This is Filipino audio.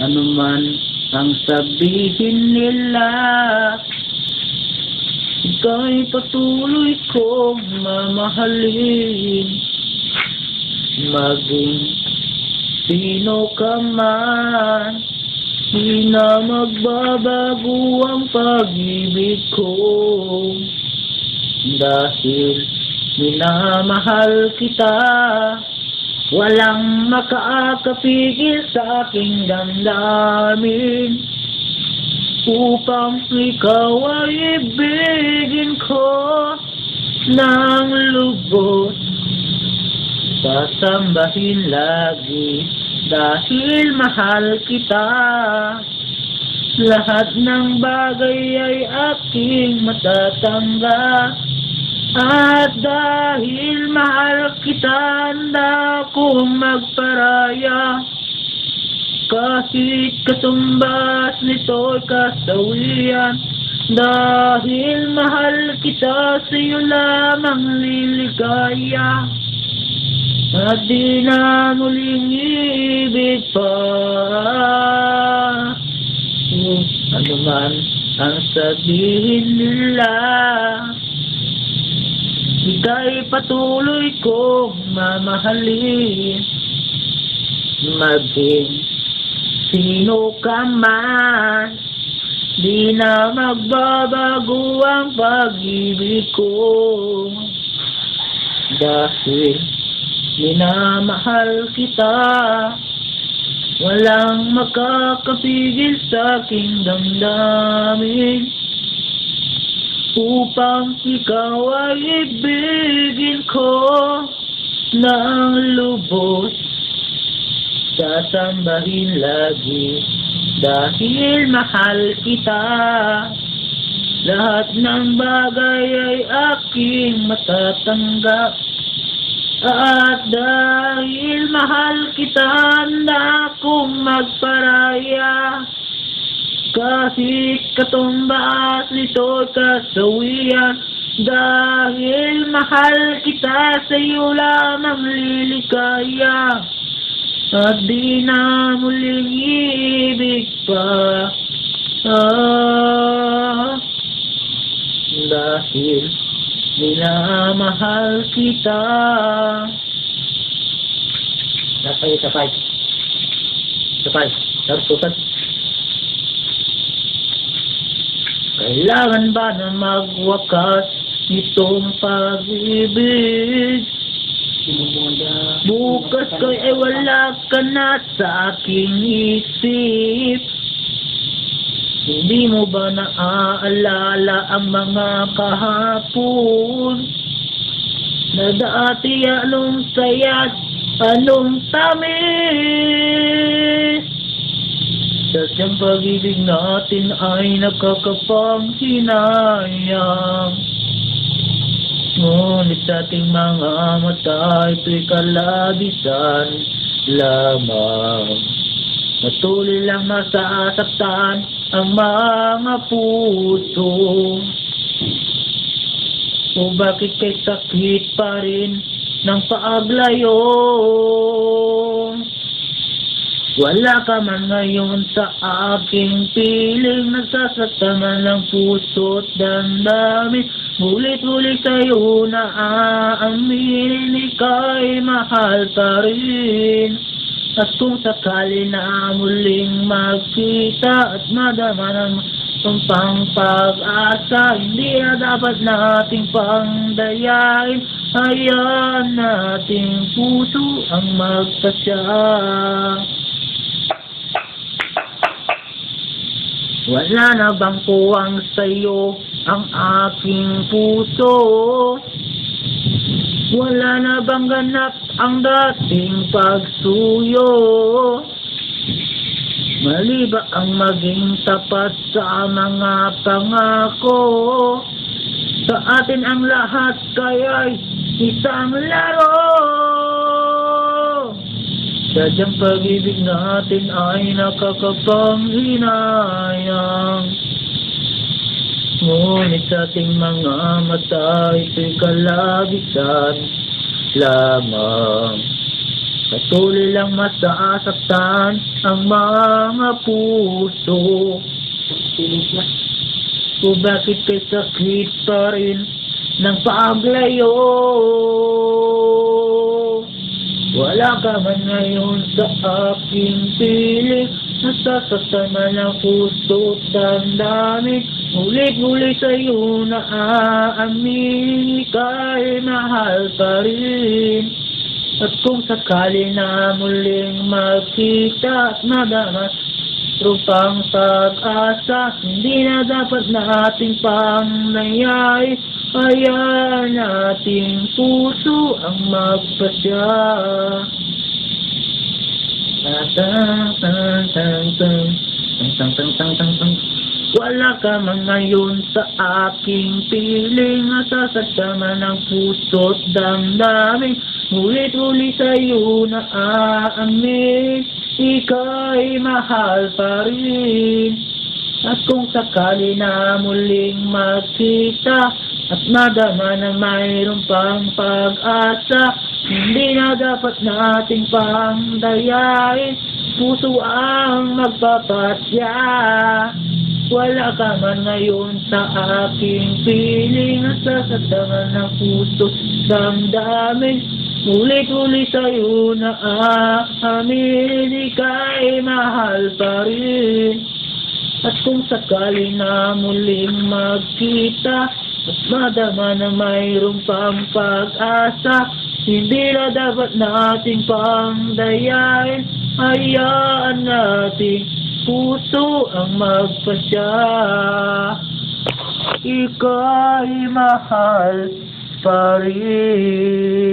Ano man ang sabihin nila, ika'y patuloy kong mamahalin. Maging sino ka man, di na magbabago ang pag-ibig ko. Dahil minamahal kita, walang makakapigil sa aking damdamin. Upang ikaw ay ibigin ko ng lubos, sasambahin lagi dahil mahal kita. Lahat ng bagay ay aking matatanggap, at dahil mahal kita, handa kong magparaya. Kahit katumbas nito'y kasawian, dahil mahal kita, sa'yo lamang liligaya. At di na muling ibig pa. Ano man ang sabihin nila, ika'y patuloy kong mamahalin. Maging sino ka man, di na magbabago ang pag-ibig ko. Dahil minamahal kita, walang makakapigil sa aking damdamin. Upang ikaw ay ibigin ko ng lubos, sasambahin lagi dahil mahal kita. Lahat ng bagay ay aking matatanggap, at dahil mahal kita, handa kong magparaya. Kahit katumbas nito'y kasawian, dahil mahal kita, sa'yo lamang liligaya. At di na muling ibig pa. Dahil minamahal kita. Sapay. Tarsutan. Kailangan ba na magwakas itong pag-ibig? Bukas ko'y ay wala ka na sa aking isip. Hindi mo ba naaalala ang mga kahapon na dati anong sayat, anong tamis? Sadyang pag-ibig natin ay nakakapanghinayang, ngunit sa ating mga mata ito'y kalabisan lamang. Patuloy lang masasaktan ang mga puso. O bakit kay sakit pa rin ng paaglayo? Wala ka man ngayon sa aking piling, nasasaktan man ng puso't damdamin. Ulit-ulit kayo na aaminin, ika'y mahal pa rin. At kung sakali na muling magkita at madama ng tumpang pag-asa, hindi na dapat nating pangdayain. Hayaan nating puso ang magpasya. Wala na bang kuwang sa'yo ang aking puso? Wala na bang ganap ang dating pagsuyo? Mali ba ang maging tapat sa mga pangako? Sa atin ang lahat kaya'y isang laro. Sadyang pag-ibig natin ay nakakapanghinayang, ngunit sa ating mga mata ito'y kalabisan lamang. Patuloy lang masasaktan ang mga puso. O bakit kay sakit pa rin ng paglayo? Wala ka man ngayon sa aking piling, nasasaktan man ang puso't damdamin. Ulit-ulit sa'yo na aamin, ika'y mahal pa rin. At kung sakali na muling magkita at madama pang pag-asa, hindi na dapat nating pangyayari. Hayaan nating puso ang magpasya. Wala ka man ngayon sa aking piling, nasasaktan man ang puso't damdamin. Ulit-ulit sa'yo na aamin, ika'y mahal pa rin. At kung sakali na muling magkita at madama na mayroon pang pag-asa, hindi na dapat nating pangdayain, puso ang magpapasya. Wala ka man ngayon sa aking piling, nasasaktan ng puso't damdamin. Ulit-ulit sa'yo na aamin, ika'y mahal pa rin. At kung sakali na muling magkita at madama na mayroong pang pag-asa, hindi na dapat nating pangdayain. Hayaan nating puso ang magpasya. Ika'y mahal pa rin.